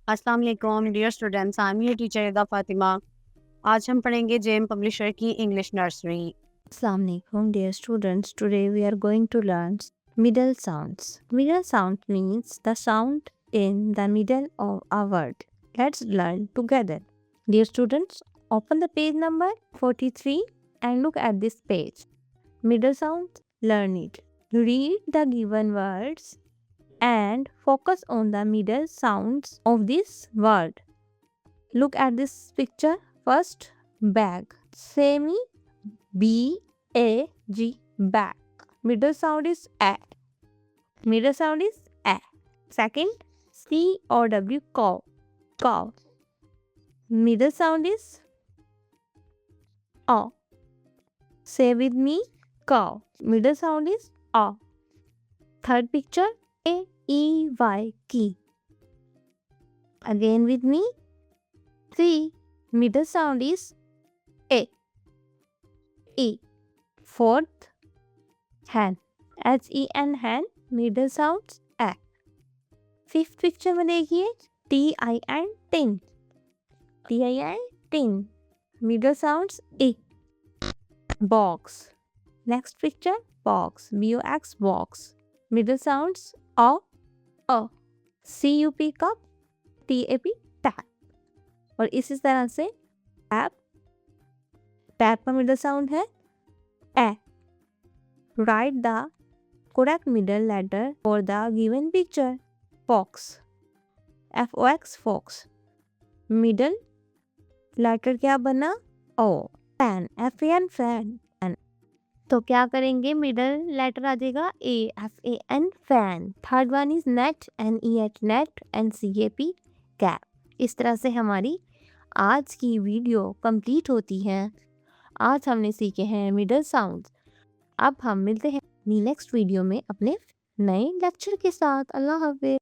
अस्सलाम वालेकुम dear students, I am your teacher Ida Fatima. आज हम पढ़ेंगे जेम पब्लिशर की English nursery. Assalamualaikum dear students. Today we are going to learn middle sounds. Middle sound means the sound in the middle of a word. Let's learn together. Dear students, open the page number 43 and look at this page. Middle sounds, learn it. Read the given words and focus on the middle sounds of this word. Look at this picture. First, bag. Semi B-A-G, bag. Middle sound is A. Middle sound is A. Second, C-O-W, cow. Cow. Middle sound is O. Say with me, cow. Middle sound is O. Third picture, A-E-Y, key. Again with me, C. Middle sound is A. E. Fourth, hen. H-E-N, hen. Middle sounds A. Fifth picture में देखिए T-I-N, tin. T-I-N, tin. Middle sounds E. Box. Next picture, box. B-O-X, box. Middle sounds O. O. C-U-P, cup. T-A-P, tap. और इसी तरह से tap. Tap का middle sound है A. Write the correct middle letter for the given picture. Fox. F-O-X, fox. Middle letter क्या बना? O. Fan. F-A-N, fan. तो क्या करेंगे? मिडल लेटर आ जाएगा A. F-A-N, fan. Third one is net. N-E-H, net. N-C-A-P, cap. इस तरह से हमारी आज की वीडियो कंप्लीट होती है। आज हमने सीखे हैं मिडल साउंड्स। अब हम मिलते हैं नेक्स्ट वीडियो में अपने नए लेक्चर के साथ। अल्लाह हाफिज़।